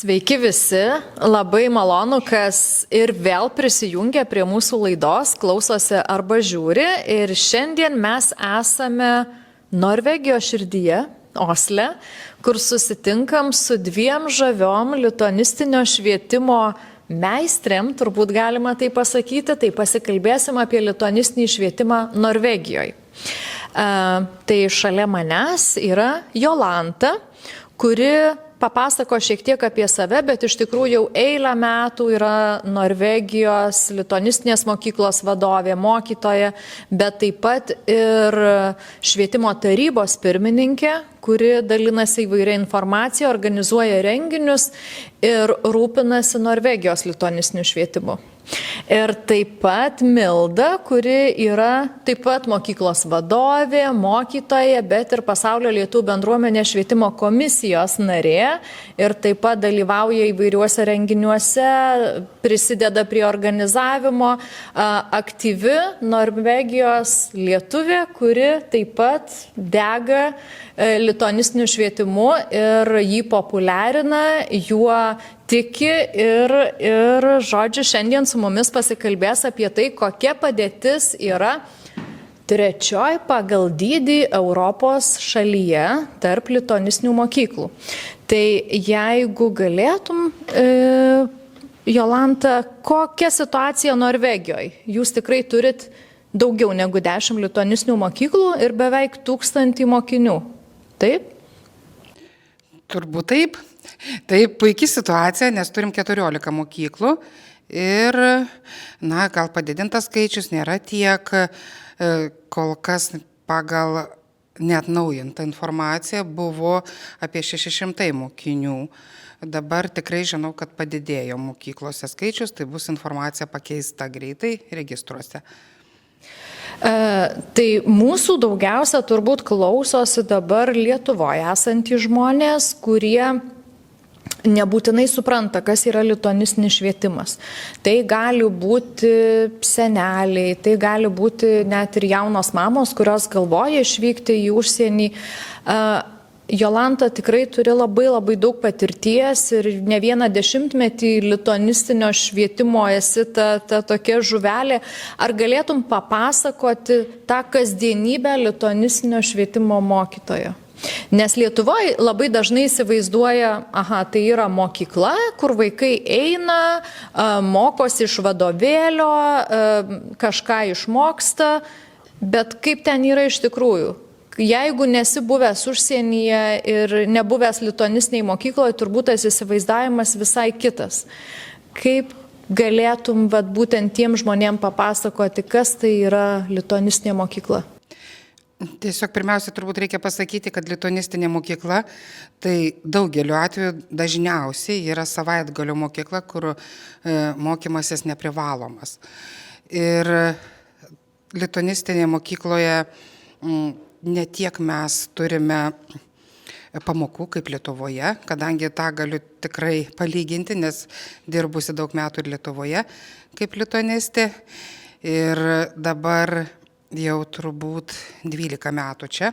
Sveiki visi, labai malonu, kas ir vėl prisijungia prie mūsų laidos, klausosi arba žiūri. Ir šiandien mes esame Norvegijos širdyje, Osle, kur susitinkam su dviem žaviom lituanistinio švietimo meistrėm, turbūt galima tai pasakyti, tai pasikalbėsim apie lituanistinį švietimą Norvegijoje. Tai šalia manęs yra Jolanta, kuri papasako šiek tiek apie save, bet iš tikrųjų jau eilę metų yra Norvegijos lituanistinės mokyklos vadovė, mokytoja, bet taip pat ir švietimo tarybos pirmininkė, kuri dalinasi įvairia informacija, organizuoja renginius ir rūpinasi Norvegijos lituanistiniu švietimu. Ir taip pat Milda, kuri yra taip pat mokyklos vadovė, mokytoja, bet ir Pasaulio lietuvių bendruomenės švietimo komisijos narė ir taip pat dalyvauja įvairiuose renginiuose, prisideda prie organizavimo, aktyvi Norvegijos lietuvė, kuri taip pat dega lituanistiniu švietimu ir jį populiarina, juo tiki ir žodžiu, šiandien su mumis pasikalbės apie tai, kokia padėtis yra trečioji pagal dydį Europos šalyje tarp lituanistinių mokyklų. Tai jeigu galėtum, Jolanta, kokia situacija Norvegijoje? Jūs tikrai turit daugiau negu 10 lituanistinių mokyklų ir beveik 1000 mokinių. Taip? Turbūt taip. Tai puikia situacija, nes turim 14 mokyklų ir, gal padidintas skaičius nėra tiek, kol kas pagal neatnaujintą informaciją buvo apie 600 mokinių. Dabar tikrai žinau, kad padidėjo mokyklose skaičius, tai bus informacija pakeista greitai registruose. Tai mūsų daugiausia turbūt klausosi dabar Lietuvoje esantys žmonės, kurie nebūtinai supranta, kas yra lituanistinis švietimas. Tai gali būti seneliai, tai gali būti net ir jaunos mamos, kurios galvoja išvykti į užsienį. Jolanta tikrai turi labai daug patirties ir ne vieną dešimtmetį lituanistinio švietimo esi ta tokia žuvelė. Ar galėtum papasakoti tą kasdienybę lituanistinio švietimo mokytojo? Nes Lietuvoje labai dažnai įsivaizduoja, tai yra mokykla, kur vaikai eina, mokosi iš vadovėlio, kažką išmoksta, bet kaip ten yra iš tikrųjų? Jeigu nesi buvęs užsienyje ir nebuvęs lituanistiniai mokykloje, turbūt tas įsivaizdavimas visai kitas. Kaip galėtum būtent tiem žmonėm papasakoti, kas tai yra lituanistinė mokykla? Tiesiog pirmiausia, turbūt reikia pasakyti, kad lituanistinė mokykla, tai daugeliu atveju dažniausiai yra savaitgalio mokykla, kur mokymasis neprivalomas. Ir lituanistinėje mokykloje ne tiek mes turime pamokų kaip Lietuvoje, kadangi tą galiu tikrai palyginti, nes dirbusi daug metų ir Lietuvoje kaip lituanistė. Ir dabar jau turbūt 12 metų čia,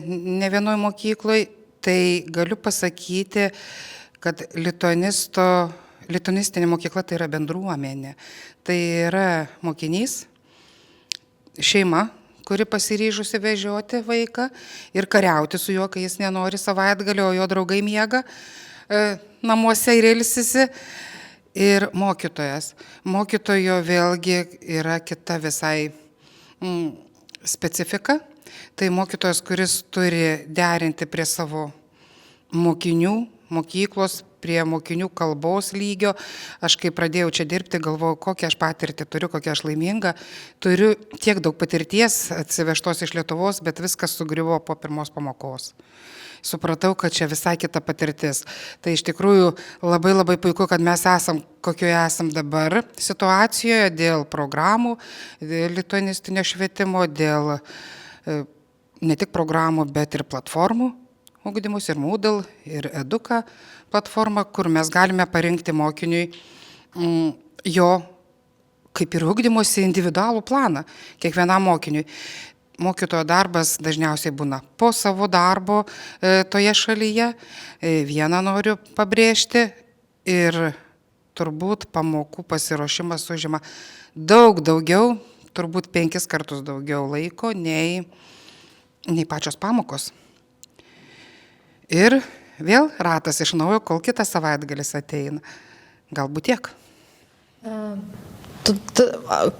ne vienoje mokykloje, tai galiu pasakyti, kad lituanistinė mokykla tai yra bendruomenė. Tai yra mokinys, šeima, kuri pasiryžusi vežioti vaiką ir kariauti su juo, kai jis nenori savaitgalio, o jo draugai miega namuose ir ilsisi. Ir mokytojas. Mokytojo vėlgi yra kita visai specifika. Tai mokytojas, kuris turi derinti prie savo mokinių, mokyklos, prie mokinių kalbos lygio. Aš kai pradėjau čia dirbti, galvojau, kokią aš patirtį turiu, kokią aš laiminga. Turiu tiek daug patirties atsivežtos iš Lietuvos, bet viskas sugriuvo po pirmos pamokos. Supratau, kad čia visai kita patirtis. Tai iš tikrųjų labai puiku, kad mes esam, kokioje esam dabar situacijoje dėl programų, dėl lituanistinio švietimo, dėl ne tik programų, bet ir platformų. Ugdymus ir Moodle, ir Eduka platforma, kur mes galime parinkti mokiniui jo kaip ir ugdymosi individualų planą kiekvienam mokiniui. mokytojo darbas dažniausiai būna po savo darbo toje šalyje. Vieną noriu pabrėžti ir turbūt pamokų pasiruošimas užima daug daugiau, turbūt 5 kartus daugiau laiko nei pačios pamokos. Ir vėl ratas iš naujo, kol kitas savaitgalis ateina. Galbūt tiek.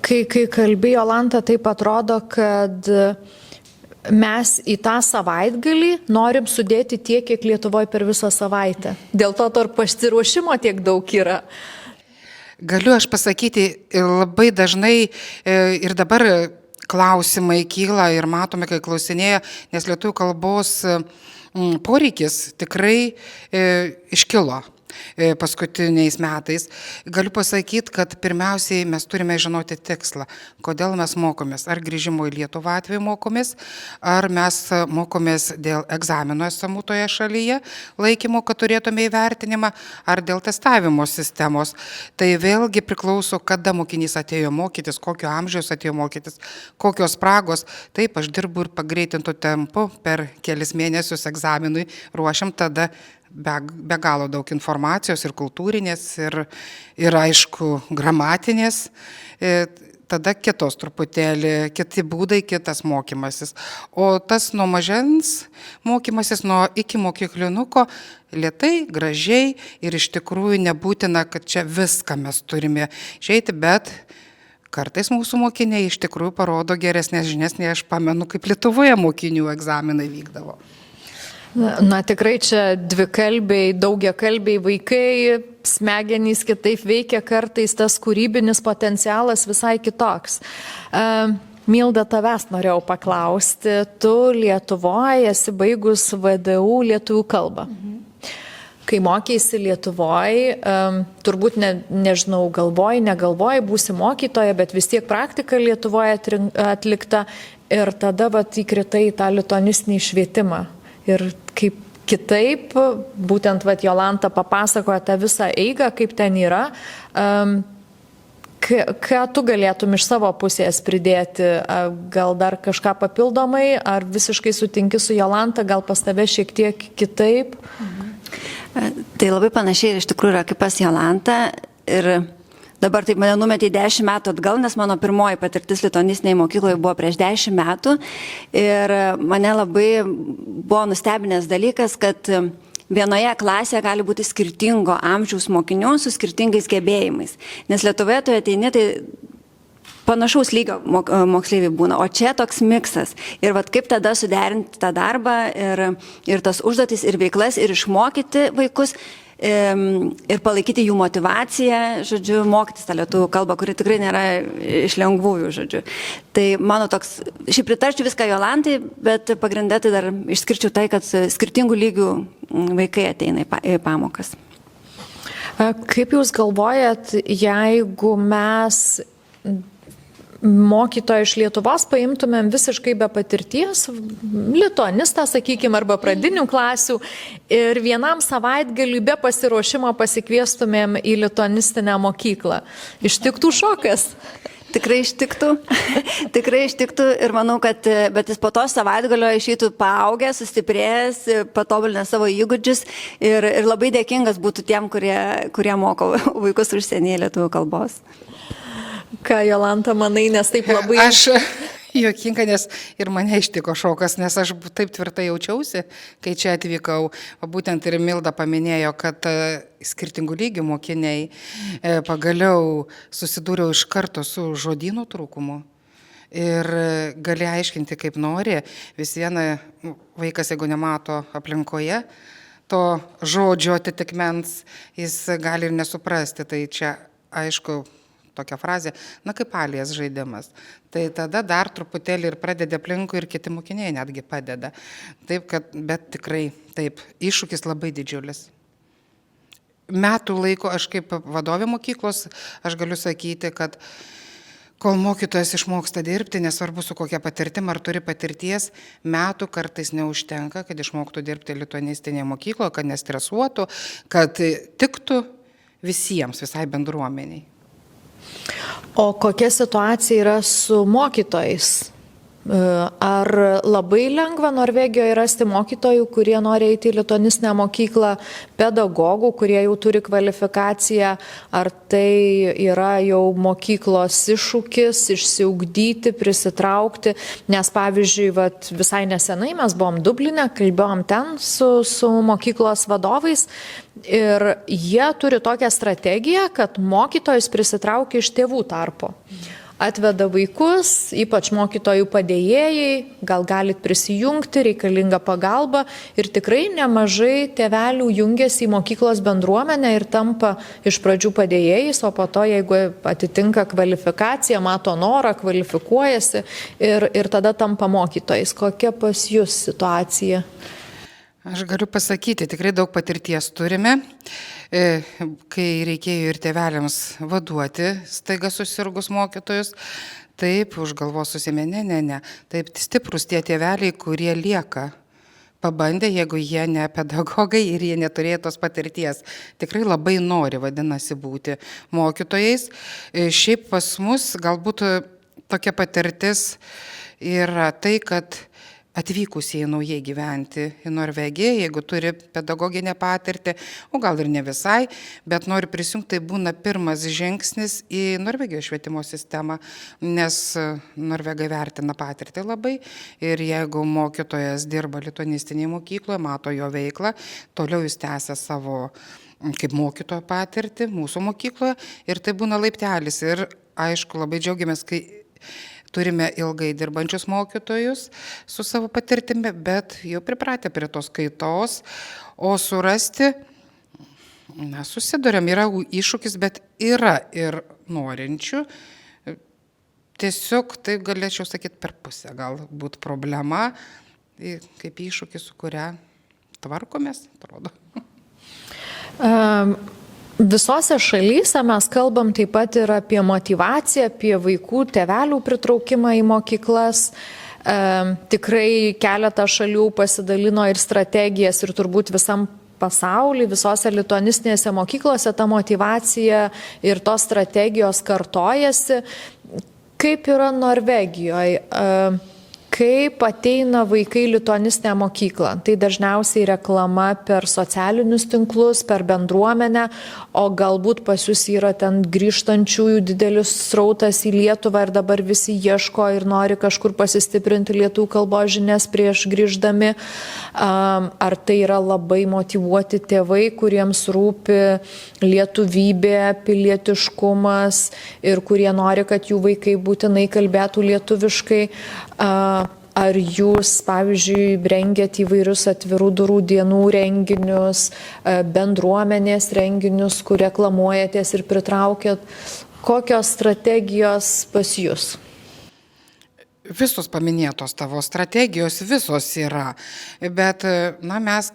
Kai kalbėjo Jolanta, taip atrodo, kad mes į tą savaitgalį norim sudėti tiek, kiek Lietuvoje per visą savaitę. Dėl to tarp pasiruošimo tiek daug yra. Galiu aš pasakyti, labai dažnai ir dabar klausimai kyla ir matome, kai klausinėja, nes lietuvių kalbos poreikis tikrai iškilo paskutiniais metais. Galiu pasakyti, kad pirmiausiai mes turime žinoti tikslą, kodėl mes mokomės. Ar grįžimo į Lietuvą atveju mokomės, ar mes mokomės dėl egzamino esamų toje šalyje, laikymo, kad turėtume įvertinimą, ar dėl testavimo sistemos. Tai vėlgi priklauso, kada mokinys atėjo mokytis, kokio amžiaus atėjo mokytis, kokios spragos. Taip, aš dirbu ir pagreitintų tempu per kelis mėnesius egzaminui ruošiam, tada be galo daug informacijos ir kultūrinės, ir aišku, gramatinės. Tada kitos truputėlį, kiti būdai, kitas mokymasis. O tas nuo mažens mokymasis, nuo iki mokyklinuko, lėtai, gražiai ir iš tikrųjų nebūtina, kad čia viską mes turime išeiti, bet kartais mūsų mokiniai iš tikrųjų parodo geresnės žinias, nei aš pamenu, kaip Lietuvoje mokinių egzaminai vykdavo. Na tikrai čia dvikalbiai, daugiakalbiai vaikai, smegenys kitaip veikia, kartais tas kūrybinis potencialas visai kitoks. Milda, tavęs norėjau paklausti, tu Lietuvoje esi baigus VDU lietuvių kalbą. Kai mokėsi Lietuvoje, turbūt nežinau, negalvoji, būsi mokytoja, bet vis tiek praktika Lietuvoje atlikta ir tada įkritai į tą lituanistinį švietimą. Ir kaip kitaip, būtent Jolanta papasakoja tą visą eigą, kaip ten yra. Ką tu galėtum iš savo pusės pridėti? Gal dar kažką papildomai, ar visiškai sutinki su Jolanta, gal pas tave šiek tiek kitaip? Tai labai panašiai iš tikrųjų yra kaip pas Jolanta. Ir dabar taip mane numetė 10 metų atgal, nes mano pirmoji patirtis lituanistinėje mokykloje buvo prieš 10 metų. Ir mane labai buvo nustebinęs dalykas, kad vienoje klasėje gali būti skirtingo amžiaus mokinių su skirtingais gebėjimais. Nes Lietuvoje tu ateini, tai panašaus lygio moksleiviai būna, o čia toks miksas. Ir kaip tada suderinti tą darbą ir tas užduotis ir veiklas ir išmokyti vaikus ir palaikyti jų motivaciją, žodžiu, mokytis tą lietuvių kalbą, kuri tikrai nėra iš lengvųjų, žodžiu. Tai mano toks, šiaip pritarčiau viską Jolantai, bet pagrindė tai dar išskirčiau tai, kad skirtingų lygių vaikai ateina į pamokas. Kaip jūs galvojat, jeigu mes mokytoją iš Lietuvos paimtumėm visiškai be patirties, lituanistą, sakykime, arba pradinių klasių ir vienam savaitgaliui be pasiruošimo pasikviestumėm į lituanistinę mokyklą? Ištiktų šokas? Tikrai ištiktų, tikrai ištiktų ir manau, kad bet jis po to savaitgalio išeitų paaugęs, sustiprėjęs, patobulinęs savo įgūdžius ir labai dėkingas būtų tiem, kurie moko vaikus užsienyje lietuvių kalbos. Ką, Jolanta, manai, nes taip labai... Aš juokinga, nes ir mane ištiko šokas, nes aš taip tvirtai jaučiausi, kai čia atvykau. Būtent ir Milda paminėjo, kad skirtingų lygių mokiniai pagaliau susidūriau iš karto su žodynų trūkumu. Ir gali aiškinti, kaip nori, vis viena vaikas, jeigu nemato aplinkoje, to žodžio atitikmens, jis gali ir nesuprasti. Tai čia, aišku, tokia frazė, kaip alias žaidimas. Tai tada dar truputėlį ir pradeda aplinkui ir kiti mokiniai netgi padeda. Taip, bet tikrai taip, iššūkis labai didžiulis. Metų laiko aš kaip vadovė mokyklos, aš galiu sakyti, kad kol mokytojas išmoksta dirbti, nesvarbu su kokia patirtim ar turi patirties, metų kartais neužtenka, kad išmoktų dirbti lituanistinėje mokykloje, kad nestresuotų, kad tiktų visiems, visai bendruomeniai. O kokia situacija yra su mokytojais? Ar labai lengva Norvegijoje rasti mokytojų, kurie nori eiti į lituanistinę mokyklą, pedagogų, kurie jau turi kvalifikaciją, ar tai yra jau mokyklos iššūkis išsiugdyti, prisitraukti, nes pavyzdžiui, visai nesenai mes buvom Dubline, kalbėjom ten su mokyklos vadovais ir jie turi tokią strategiją, kad mokytojus prisitraukia iš tėvų tarpo. Atveda vaikus, ypač mokytojų padėjėjai, gal galit prisijungti, reikalinga pagalba ir tikrai nemažai tėvelių jungiasi į mokyklos bendruomenę ir tampa iš pradžių padėjėjais, o po to, jeigu atitinka kvalifikaciją, mato norą, kvalifikuojasi ir tada tampa mokytojais. Kokia pas jūs situacija? Aš galiu pasakyti, tikrai daug patirties turime, kai reikėjo ir tėveliams vaduoti staiga susirgus mokytojus, taip, už galvos susimė, ne, taip stiprus tie tėveliai, kurie lieka, pabandė, jeigu jie ne pedagogai ir jie neturėjo tos patirties. Tikrai labai nori, vadinasi, būti mokytojais. Šiaip pas mus galbūt tokia patirtis yra tai, kad atvykusieji naujai gyventi į Norvegiją, jeigu turi pedagoginę patirtį, o gal ir ne visai, bet nori prisijungti, tai būna pirmas žingsnis į Norvegijos švietimo sistemą, nes norvegai vertina patirtį labai ir jeigu mokytojas dirba lituanistinėje mokykloje, mato jo veiklą, toliau jis tęsia savo kaip mokytojo patirtį mūsų mokykloje ir tai būna laiptelis ir aišku labai džiaugiamės, kai turime ilgai dirbančius mokytojus su savo patirtimi, bet jau pripratę prie tos kaitos, o surasti, susiduriam, yra iššūkis, bet yra ir norinčių. Tiesiog, tai galėčiau sakyti, per pusę galbūt problema, kaip iššūkis, su kuria tvarkomės, atrodo. Visose šalyse mes kalbam taip pat ir apie motyvaciją, apie vaikų tėvelių pritraukimą į mokyklas. Tikrai keletą šalių pasidalino ir strategijas ir turbūt visam pasaulyje, visose lituanistinėse mokyklose ta motyvacija ir tos strategijos kartojasi. Kaip yra Norvegijoje? Kaip ateina vaikai į lituanistinę mokyklą? Tai dažniausiai reklama per socialinius tinklus, per bendruomenę, o galbūt pas jūs yra ten grįžtančiųjų didelis srautas į Lietuvą ir dabar visi ieško ir nori kažkur pasistiprinti lietuvių kalbos žinias prieš grįždami. Ar tai yra labai motyvuoti tėvai, kuriems rūpi lietuvybė, pilietiškumas ir kurie nori, kad jų vaikai būtinai kalbėtų lietuviškai? Ar jūs, pavyzdžiui, rengiat įvairius atvirų durų dienų renginius, bendruomenės renginius, kur reklamuojatės ir pritraukėt? Kokios strategijos pas jūs? Visos paminėtos tavo strategijos, visos yra, bet mes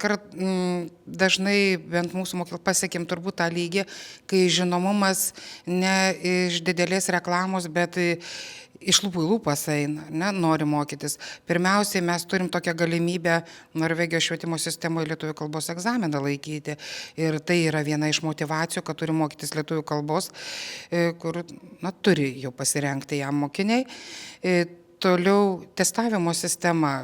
dažnai, bent mūsų mokyklą pasiekėm turbūt tą lygį, kai žinomumas ne iš didelės reklamos, bet iš lūpų į lūpas eina, nori mokytis. Pirmiausiai mes turim tokią galimybę Norvegijos švietimo sistemoje lietuvių kalbos egzaminą laikyti ir tai yra viena iš motyvacijų, kad turi mokytis lietuvių kalbos, kur turi jau pasirengti jam mokiniai. Toliau testavimo sistemą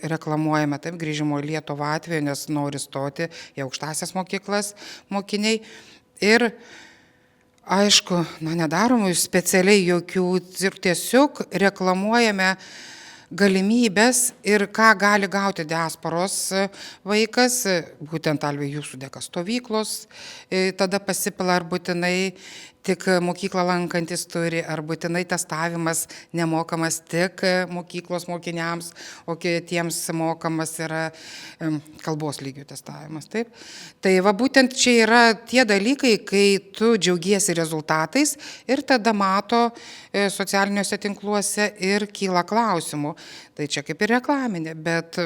reklamuojame, taip, grįžimo į Lietuvą atveju, nes nori stoti į aukštąsias mokyklas mokiniai. Ir aišku, nedarom specialiai jokių, tiesiog reklamuojame galimybės ir ką gali gauti diasporos vaikas, būtent Alvė jūsų dėka stovyklos, tada pasipila ar būtinai tik mokyklą lankantis turi, ar būtinai testavimas nemokamas tik mokyklos mokiniams, o kitiems mokamas yra kalbos lygių testavimas. Taip? Tai būtent čia yra tie dalykai, kai tu džiaugiesi rezultatais ir tada mato socialiniuose tinkluose ir kyla klausimų. Tai čia kaip ir reklaminė, bet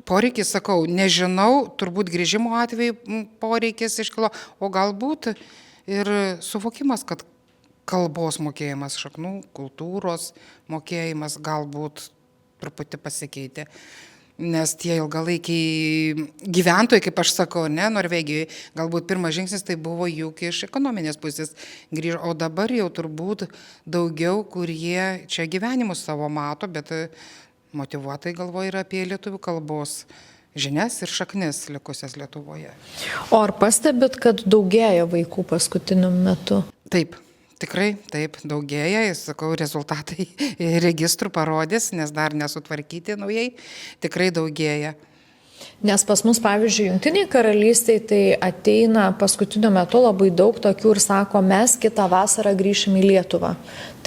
poreikis, sakau, nežinau, turbūt grįžimo atveju poreikis iškilo, o galbūt ir suvokimas, kad kalbos mokėjimas, šaknų, kultūros mokėjimas galbūt truputį pasikeitė. nes tie ilgalaikiai gyventojai, kaip aš sakau, ne, Norvegijoje, galbūt pirmas žingsnis tai buvo juk iš ekonominės pusės grįžo, o dabar jau turbūt daugiau, kurie čia gyvenimus savo mato, bet motyvuotai galvoja ir apie lietuvių kalbos žinias ir šaknis likusias Lietuvoje. O ar pastebit, kad daugėja vaikų paskutiniu metu? Taip. Tikrai taip daugėja, sakau, rezultatai registrų parodys, nes dar nesutvarkyti naujai, tikrai daugėja. Nes pas mus, pavyzdžiui, Jungtiniai karalystėje tai ateina paskutiniu metu labai daug tokių ir sako, mes kitą vasarą grįšim į Lietuvą.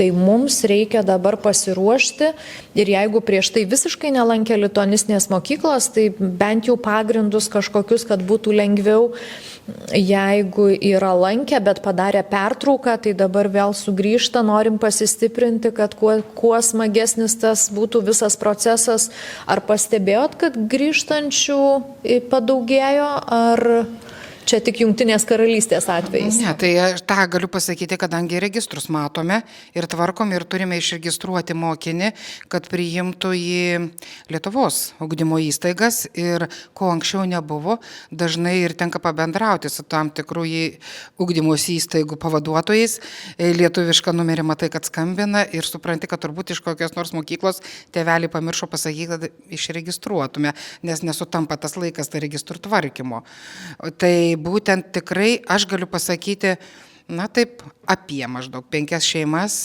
Tai mums reikia dabar pasiruošti ir jeigu prieš tai visiškai nelankė lituanistinės mokyklos, tai bent jau pagrindus kažkokius, kad būtų lengviau. Jeigu yra lankę, bet padarė pertrauką, tai dabar vėl sugrįžta, norim pasistiprinti, kad kuo smagesnis tas būtų visas procesas. Ar pastebėjot, kad grįžtančių padaugėjo, ar čia tik Jungtinės karalystės atvejais? Ne, tai aš tą galiu pasakyti, kadangi registrus matome ir tvarkom ir turime išregistruoti mokinį, kad priimtų į Lietuvos ugdymo įstaigas ir ko anksčiau nebuvo, dažnai ir tenka pabendrauti su tam tikrų ugdymo įstaigų pavaduotojais, lietuvišką numerį matai, kad skambina ir supranti, kad turbūt iš kokios nors mokyklos tėveliai pamiršo pasakyti, kad išregistruotume, nes nesutampa tas laikas tai registrų tvarkymo. Tai būtent tikrai aš galiu pasakyti, na taip, apie maždaug 5 šeimas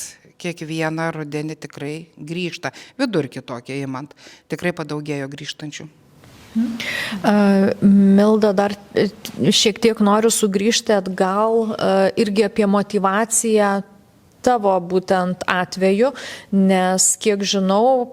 kiekvieną rudenį tikrai grįžta. Vidurkį tokia įmant. Tikrai padaugėjo grįžtančių. Milda, dar šiek tiek noriu sugrįžti atgal irgi apie motyvaciją tavo būtent atveju, nes kiek žinau,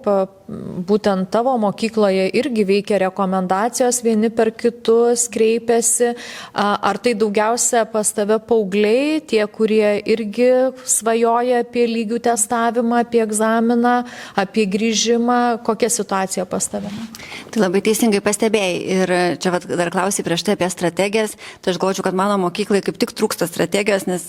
būtent tavo mokykloje irgi veikia rekomendacijos, vieni per kitus kreipiasi. Ar tai daugiausia pas tave paaugliai, tie, kurie irgi svajoja apie lygių testavimą, apie egzaminą, apie grįžimą, kokia situacija pas tave? Tai labai teisingai pastebėjai ir čia dar klausai prieš tai apie strategijas, tai aš galvočiau, kad mano mokyklai kaip tik trūksta strategijos, nes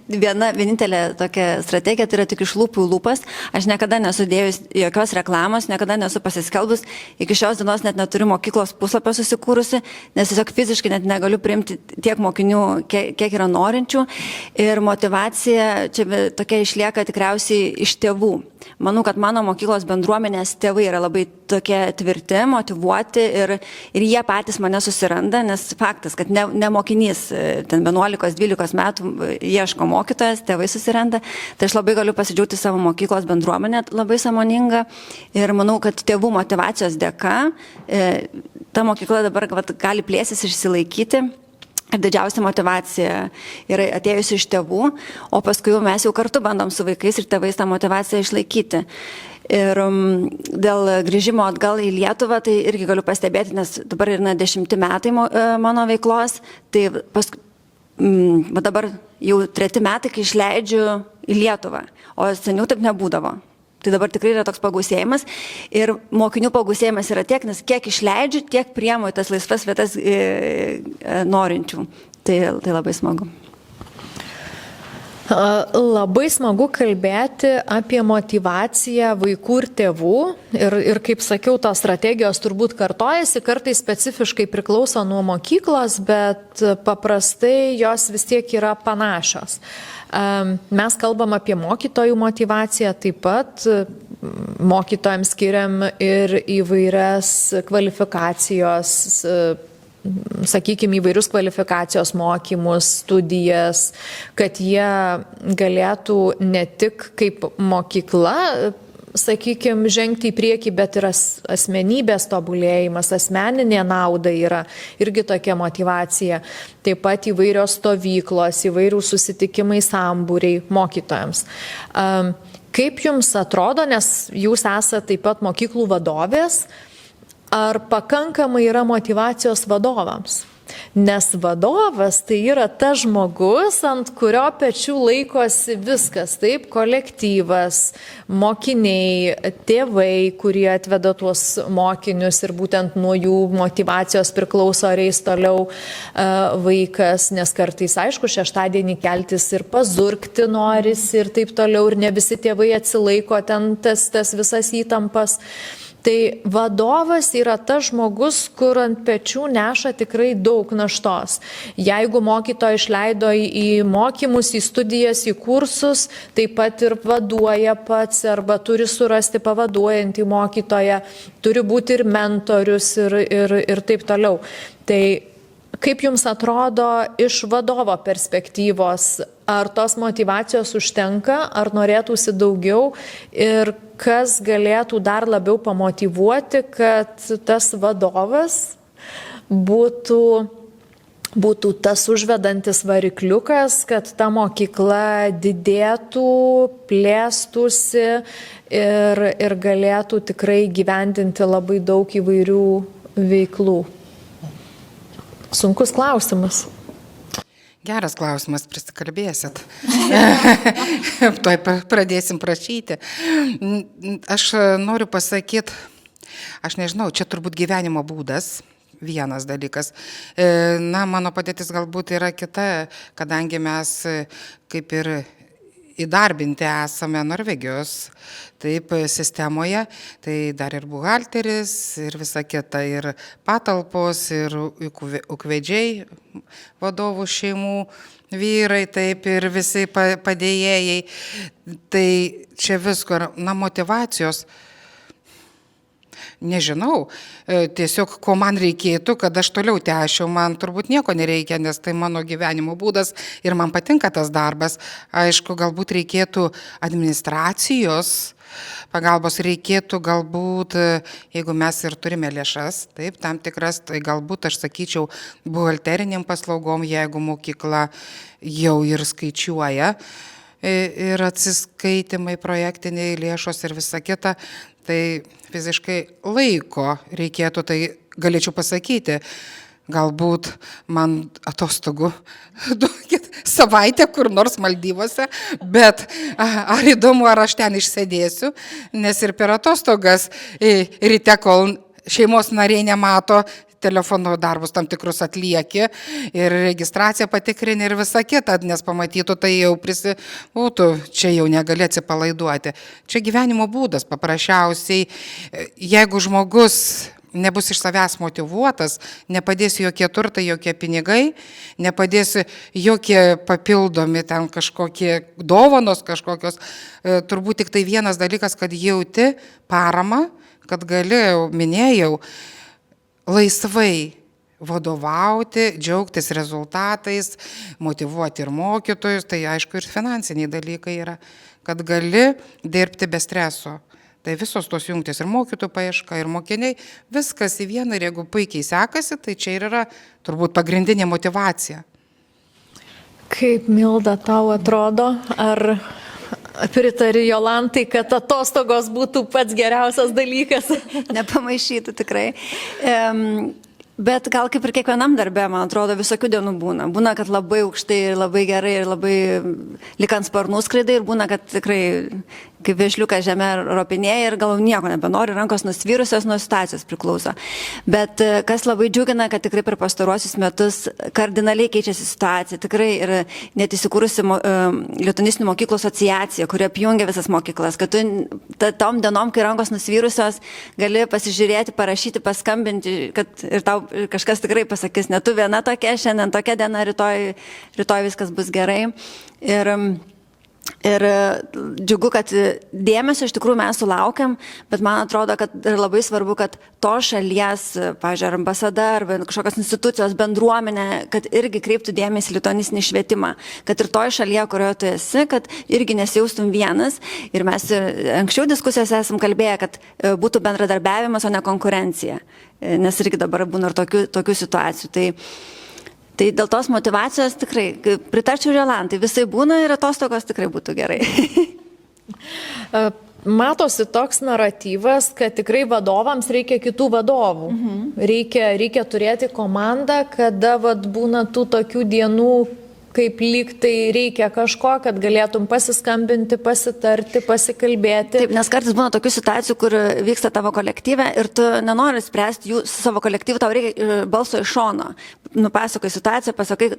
vienintelė tokia strategija tai yra tik iš lūpų į lūpas. Aš niekada nesu dėjus jokios reklamos, niekada nesu pasiskelbus, iki šios dienos net neturiu mokyklos puslapio susikūrusi, nes tiesiog fiziškai net negaliu priimti tiek mokinių, kiek yra norinčių. Ir motyvacija čia tokia išlieka tikriausiai iš tėvų. Manau, kad mano mokyklos bendruomenės tėvai yra labai tokie tvirti, motyvuoti ir jie patys mane susiranda, nes faktas, kad ne mokinys ten 11-12 metų ieško mokytojas, tėvai susiranda. Tai aš labai galiu pasidžiaugti savo mokyklos bendruomenę, labai sąmoninga ir manau, kad tėvų motyvacijos dėka ta mokykla dabar gali plėsis ir išsilaikyti. Ir didžiausia motyvacija yra atėjusi iš tėvų, o paskui mes jau kartu bandom su vaikais ir tėvais tą motyvaciją išlaikyti. Ir dėl grįžimo atgal į Lietuvą, tai irgi galiu pastebėti, nes dabar yra 10 metai mano veiklos, tai dabar jau 3 metai, kai išleidžiu į Lietuvą, o seniau taip nebūdavo. Tai dabar tikrai yra toks pagausėjimas ir mokinių pagausėjimas yra tiek, nes kiek išleidžiu, tiek priemu į tas laisvas vietas norinčių. Tai labai smagu. Labai smagu kalbėti apie motyvaciją vaikų ir tėvų ir kaip sakiau, tos strategijos turbūt kartojasi, kartais specifiškai priklauso nuo mokyklos, bet paprastai jos vis tiek yra panašios. Mes kalbam apie mokytojų motyvaciją, taip pat mokytojams skiriam ir įvairias kvalifikacijos, sakykime, įvairius kvalifikacijos mokymus, studijas, kad jie galėtų ne tik kaip mokykla, sakykime, žengti į priekį, bet ir asmenybės tobulėjimas, asmeninė nauda yra irgi tokia motyvacija. Taip pat įvairios stovyklos, įvairių susitikimai, sambūriai mokytojams. Kaip jums atrodo, nes jūs esate taip pat mokyklų vadovės, ar pakankamai yra motyvacijos vadovams? Nes vadovas tai yra tas žmogus, ant kurio pečių laikosi viskas, taip, kolektyvas, mokiniai, tėvai, kurie atveda tuos mokinius ir būtent nuo jų motyvacijos priklauso, ar eis toliau vaikas, nes kartais, aišku, šeštadienį keltis ir pazurkti norisi ir taip toliau, ir ne visi tėvai atsilaiko ten tas visas įtampas. Tai vadovas yra tas žmogus, kur ant pečių neša tikrai daug naštos. Jeigu mokytoja išleido į mokymus, į studijas, į kursus, taip pat ir vaduoja pats arba turi surasti pavaduojantį mokytoją, turi būti ir mentorius ir taip toliau. Tai kaip jums atrodo iš vadovo perspektyvos, ar tos motyvacijos užtenka, ar norėtųsi daugiau ir kas galėtų dar labiau pamotyvuoti, kad tas vadovas būtų tas užvedantis varikliukas, kad ta mokykla didėtų, plėstųsi ir galėtų tikrai gyvendinti labai daug įvairių veiklų. Sunkus klausimas. Geras klausimas, prisikalbėsit. Tuoj pradėsim prašyti. Aš noriu pasakyti, aš nežinau, čia turbūt gyvenimo būdas. Vienas dalykas. Na, mano padėtis galbūt yra kita, kadangi mes kaip ir įdarbinti esame Norvegijos taip sistemoje, tai dar ir buhalteris, ir visa kita, ir patalpos, ir ūkvedžiai, vadovų šeimų, vyrai, taip ir visi padėjėjai. Tai čia visko, na, motyvacijos. Nežinau, tiesiog ko man reikėtų, kad aš toliau tęsčiau, man turbūt nieko nereikia, nes tai mano gyvenimo būdas ir man patinka tas darbas. Aišku, galbūt reikėtų administracijos pagalbos, reikėtų galbūt, jeigu mes ir turime lėšas, taip, tam tikras, tai galbūt aš sakyčiau buhalteriniam paslaugom, jeigu mokykla jau ir skaičiuoja ir atsiskaitimai, projektiniai lėšos ir visa kita. Tai fiziškai laiko reikėtų, tai galėčiau pasakyti, galbūt man atostogų duokit savaitę kur nors Maldyvose, bet ar įdomu, ar aš ten išsėdėsiu, nes ir per atostogas ryte, kol šeimos nariai nemato, telefono darbus tam tikrus atlieki ir registraciją patikrini ir visa kita, nes pamatytų, tai jau būtų, čia jau negali atsipalaiduoti. Čia gyvenimo būdas paprasčiausiai, jeigu žmogus nebus iš savęs motyvuotas, nepadės jokie turtai, jokie pinigai, nepadės jokie papildomi ten kažkokie dovanos kažkokios, turbūt tik tai vienas dalykas, kad jauti paramą, kad gali, minėjau, laisvai vadovauti, džiaugtis rezultatais, motyvuoti ir mokytojus, tai aišku ir finansiniai dalykai yra, kad gali dirbti be streso. Tai visos tos jungtis ir mokytojų paieška, ir mokiniai, viskas į vieną ir jeigu puikiai sekasi, tai čia ir yra turbūt pagrindinė motyvacija. Kaip Milda tau atrodo, ar pritari Jolantai, kad atostogos būtų pats geriausias dalykas? Nepamaišytų tikrai. Bet gal kaip ir kiekvienam darbe, man atrodo, visokių dienų būna. Būna, kad labai aukštai ir labai gerai ir labai lyg ant sparnų skraidai ir būna, kad tikrai kaip vėžliukas žemė ropinėja ir gal nieko nebenori, rankos nusvyrusios, nuo situacijos priklauso. Bet kas labai džiugina, kad tikrai per pastaruosius metus kardinaliai keičiasi situacija. Tikrai ir net įsikūrusi Lituanistinių mokyklų asociacija, kuri apjungia visas mokyklas, kad tu tom dienom, kai rankos nusvyrusios, gali pasižiūrėti, parašyti, paskambinti, kad ir tau kažkas tikrai pasakys, ne tu viena tokia, šiandien tokia diena, rytoj viskas bus gerai. Ir džiugu, kad dėmesio iš tikrųjų mes sulaukiam, bet man atrodo, kad labai svarbu, kad to šalies, pavyzdžiui, ambasada arba kažkokios institucijos, bendruomenė, kad irgi kreiptų dėmesį lituanistinį švietimą, kad ir toj šalyje, kurioje tu esi, kad irgi nesijaustum vienas. Ir mes anksčiau diskusijose esam kalbėję, kad būtų bendradarbiavimas, o ne konkurencija, nes irgi dabar būna ir tokių situacijų. Tai dėl tos motyvacijos tikrai, pritarčiau Jolantai, visai būna ir atostogos tikrai būtų gerai. Matosi toks naratyvas, kad tikrai vadovams reikia kitų vadovų. Reikia turėti komandą, kada būna tų tokių dienų, kaip lyg tai reikia kažko, kad galėtum pasiskambinti, pasitarti, pasikalbėti. Taip, nes kartais būna tokių situacijų, kur vyksta tavo kolektyve ir tu nenori spręsti jų su savo kolektyvu, tau reikia balso iš šono. Nupasakai situaciją, pasakai,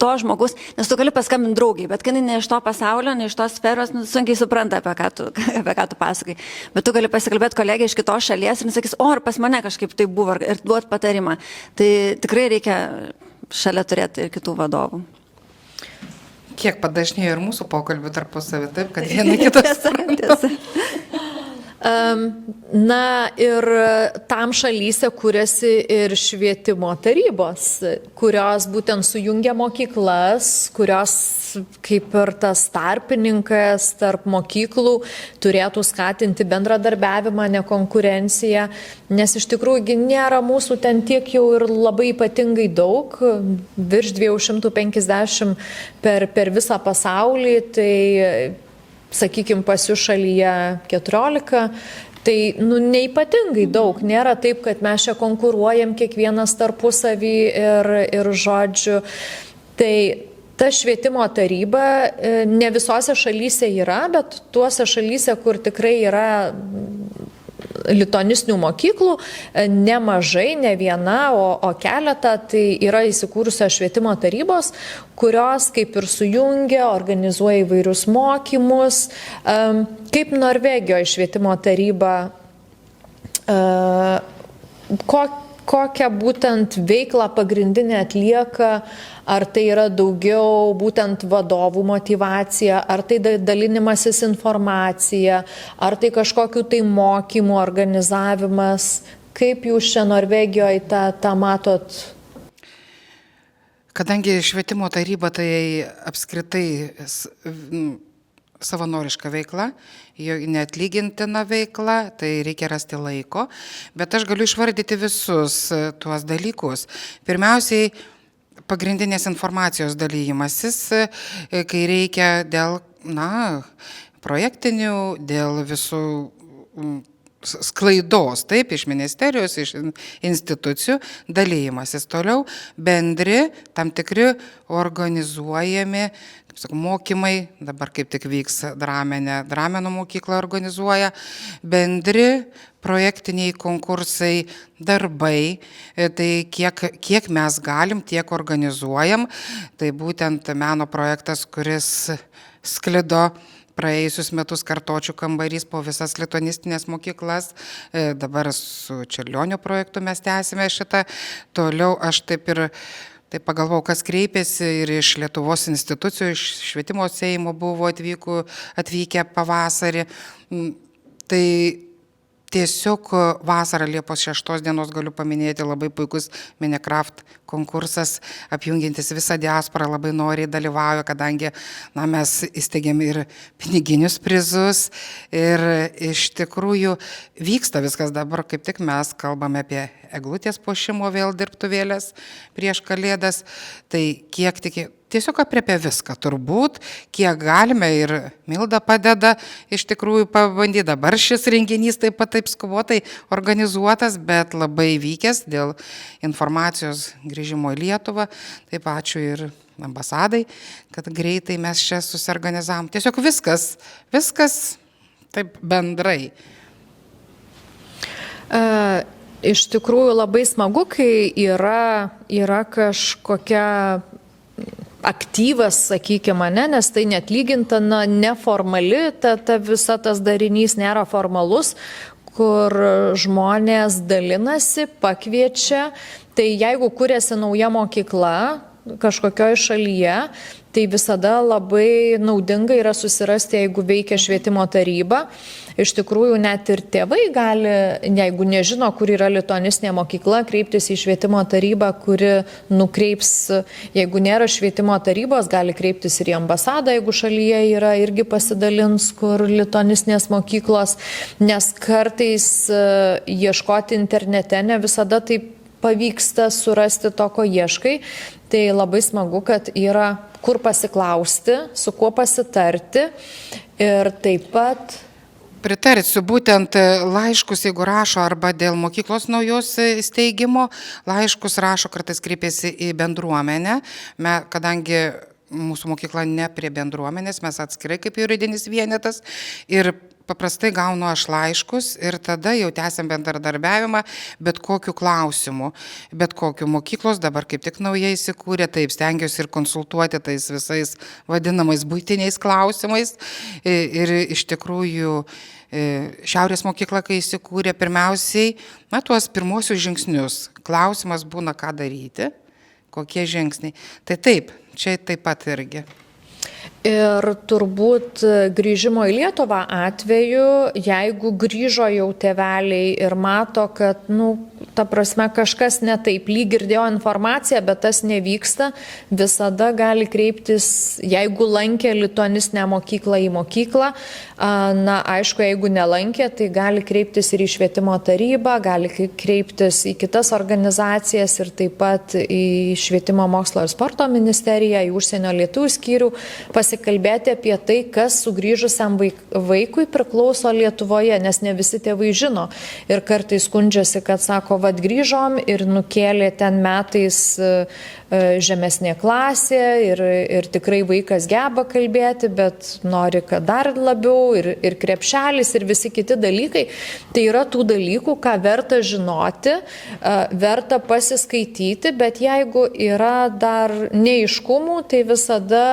to žmogus, nes tu gali paskambinti draugiai, bet kai ne iš to pasaulio, ne iš tos sferos, nu, sunkiai supranta, apie ką tu pasakai. Bet tu gali pasikalbėti kolegiją iš kitos šalies ir jis sakys, o ar pas mane kažkaip tai buvo ir duot patarimą. Tai tikrai reikia šalia turėti ir kitų vadovų. Kiek padažnėjo ir mūsų pokalbių tarpusavį, taip, kad viena kitas. Tiesa. Na ir tam šalyse kuriasi ir švietimo tarybos, kurios būtent sujungia mokyklas, kurios kaip ir tas tarpininkas tarp mokyklų turėtų skatinti bendradarbiavimą, ne konkurenciją, nes iš tikrųjų nėra mūsų ten tiek jau ir labai ypatingai daug, virš 250 per visą pasaulį, tai sakykime, pas jų šalyje 14, tai neipatingai daug. Nėra taip, kad mes čia konkuruojam kiekvienas tarpusavį ir žodžiu. Tai ta švietimo taryba ne visose šalyse yra, bet tuose šalyse, kur tikrai yra lituanistinių mokyklų, nemažai, ne viena, o keletą, tai yra įsikūrusios švietimo tarybos, kurios kaip ir sujungia, organizuoja įvairius mokymus. Kaip Norvegijoje švietimo taryba, kokią būtent veiklą pagrindinę atlieka, ar tai yra daugiau būtent vadovų motyvacija, ar tai dalinimasis informacija, ar tai kažkokiu tai mokymų organizavimas. Kaip jūs čia Norvegijoje tą matot? Kadangi švietimo taryba tai apskritai savanoriška veikla, jo neatlygintina veikla, tai reikia rasti laiko, bet aš galiu išvardyti visus tuos dalykus. Pirmiausiai, pagrindinės informacijos dalymasis, kai reikia dėl projektinių, dėl visų sklaidos, taip, iš ministerijos, iš institucijų dalymasis. Toliau bendri, tam tikri organizuojami mokymai, dabar kaip tik vyks Drameno mokykla organizuoja, bendri projektiniai konkursai, darbai, tai kiek mes galim, tiek organizuojam. Tai būtent meno projektas, kuris sklido praėjusius metus Kartočių kambarys po visas lituanistinės mokyklas. Dabar su Čiurlionio projektu mes tęsime šitą. Toliau aš taip pagalvojau, kas kreipėsi ir iš Lietuvos institucijų, iš švietimo Seimo buvo atvykę pavasarį. Tai tiesiog vasarą Liepos 6 dienos galiu paminėti labai puikus Minecraft konkursas, apjungiantis visą diasporą, labai noriai dalyvauja, kadangi mes įsteigėm ir piniginius prizus ir iš tikrųjų vyksta viskas dabar, kaip tik mes kalbame apie eglutės puošimo vėl dirbtuvėlės prieš Kalėdas, tai kiek tik tiesiog apriepia viską, turbūt, kiek galime ir Milda padeda iš tikrųjų pabandyti. Dabar šis renginys taip pat taip skubotai organizuotas, bet labai vykęs dėl informacijos grįžimo į Lietuvą. Taip ačiū ir ambasadai, kad greitai mes čia susiorganizavom. Tiesiog viskas taip bendrai. Iš tikrųjų labai smagu, kai yra kažkokia aktyvas, sakykime, nes tai neatlygintana, neformali, ta visa tas darinys nėra formalus, kur žmonės dalinasi, pakviečia. Tai jeigu kuriasi nauja mokykla kažkokioje šalyje, tai visada labai naudinga yra susirasti, jeigu veikia švietimo taryba. Iš tikrųjų, net ir tėvai gali, jeigu nežino, kur yra lituanistinė mokykla, kreiptis į švietimo tarybą, kuri nukreips, jeigu nėra švietimo tarybos, gali kreiptis ir į ambasadą, jeigu šalyje yra, irgi pasidalins, kur lituanistinės mokyklos, nes kartais ieškoti internete ne visada taip pavyksta surasti to, ko ieškai. Tai labai smagu, kad yra kur pasiklausti, su kuo pasitarti ir taip pat. Pritarsiu, būtent laiškus, jeigu rašo arba dėl mokyklos naujos steigimo, laiškus rašo, kartais kreipiasi į bendruomenę, kadangi mūsų mokykla ne prie bendruomenės, mes atskirai kaip juridinis vienetas ir paprastai gaunu aš laiškus ir tada jau tęsiam bendradarbiavimą bet kokiu klausimu, bet kokiu. Mokyklos dabar kaip tik naujai įsikūrė, taip stengiuosi ir konsultuoti tais visais vadinamais buitiniais klausimais. Ir iš tikrųjų Šiaurės mokykla, kai įsikūrė, pirmiausiai, tuos pirmosius žingsnius. Klausimas būna, ką daryti, kokie žingsniai. Tai taip, čia taip pat irgi. Ir turbūt grįžimo į Lietuvą atveju, jeigu grįžo jau tėveliai ir mato, kad, ta prasme, kažkas ne taip, lyg girdėjo informaciją, bet tas nevyksta, visada gali kreiptis, jeigu lankė lituanistinę mokyklą į mokyklą, aišku, jeigu nelankė, tai gali kreiptis ir į švietimo tarybą, gali kreiptis į kitas organizacijas ir taip pat į švietimo mokslo ir sporto ministeriją, į užsienio lietuvių skyrių, pasikalbėti apie tai, kas sugrįžusiam vaikui priklauso Lietuvoje, nes ne visi tėvai žino. Ir kartais skundžiasi, kad sako, vad grįžom ir nukėlė ten metais žemesnė klasė ir tikrai vaikas geba kalbėti, bet nori, kad dar labiau ir krepšelis ir visi kiti dalykai. Tai yra tų dalykų, ką verta žinoti, verta pasiskaityti, bet jeigu yra dar neaiškumų, tai visada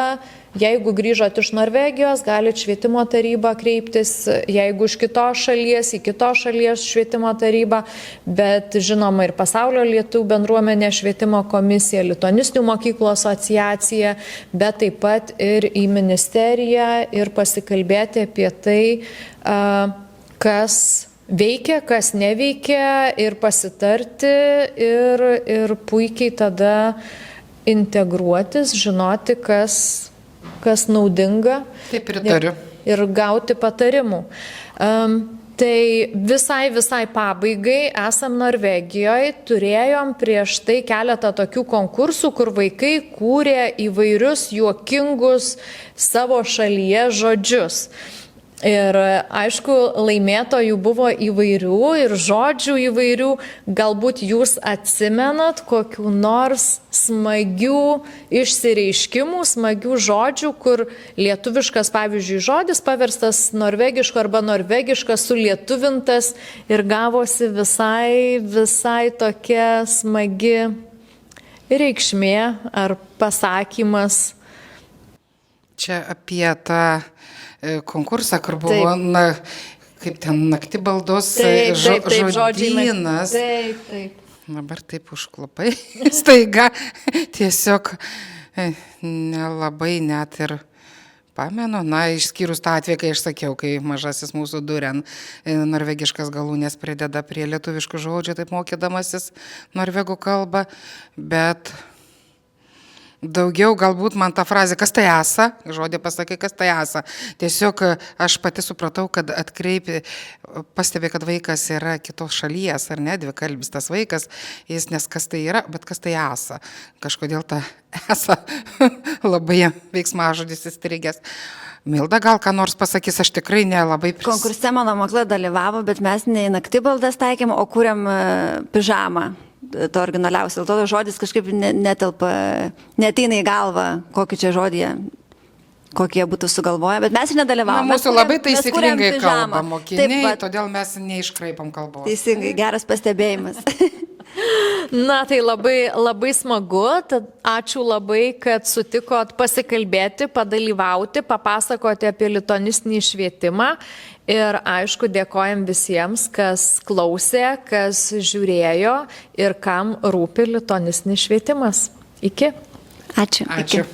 jeigu grįžot iš Norvegijos, galite švietimo tarybą kreiptis, jeigu iš kitos šalies, į kitos šalies švietimo tarybą, bet žinoma ir Pasaulio lietuvių bendruomenė švietimo komisija, lituanistinių mokyklų asociacija, bet taip pat ir į ministeriją ir pasikalbėti apie tai, kas veikia, kas neveikia ir pasitarti ir puikiai tada integruotis, žinoti, kas naudinga. Taip, pritariu. Ir gauti patarimų. Tai visai pabaigai esam Norvegijoje, turėjom prieš tai keletą tokių konkursų, kur vaikai kūrė įvairius juokingus savo šalyje žodžius. Ir aišku, laimėtojų buvo įvairių ir žodžių įvairių. Galbūt jūs atsimenat kokių nors smagių išsireiškimų, smagių žodžių, kur lietuviškas, pavyzdžiui, žodis paverstas norvegišku arba norvegiškas sulietuvintas ir gavosi visai tokia smagi reikšmė ar pasakymas. Čia apie tą konkursą, kur buvo, kaip ten naktibaldos žodynas. Taip. Dabar taip užklopai. Staiga tiesiog nelabai net ir pamenu. Išskyrus tą atvejį, kai aš sakiau, kai mažasis mūsų Duren norvegiškas galūnės prideda prie lietuviškų žodžių, taip mokydamasis norvegų kalbą, bet daugiau galbūt man ta frazė, kas tai esa, žodį pasakai, kas tai esa. Tiesiog aš pati supratau, kad pastebė, kad vaikas yra kitos šalies, ar ne, dvikalbis tas vaikas, jis nes kas tai yra, bet kas tai esa. Kažkodėl ta esa labai veiksmažodis įstrigęs. Milda gal ką nors pasakys, aš tikrai nelabai Konkurse mano mokykla dalyvavo, bet mes ne į naktibaldas taikėm, o kūrėm pižamą. To originaliausia. Dėl to žodis kažkaip netelpa, neteina į galvą, kokį čia žodį, kokie būtų sugalvoję, bet mes ir nedalyvavome. Mūsų labai taisyklingai kalba mokiniai, todėl mes neiškraipam kalbos. Teisingai, geras pastebėjimas. Tai labai smagu, tad ačiū labai, kad sutikot pasikalbėti, padalyvauti, papasakoti apie lituanistinį švietimą ir aišku, dėkojam visiems, kas klausė, kas žiūrėjo ir kam rūpi lituanistinis švietimas. Iki. Ačiū. Ačiū.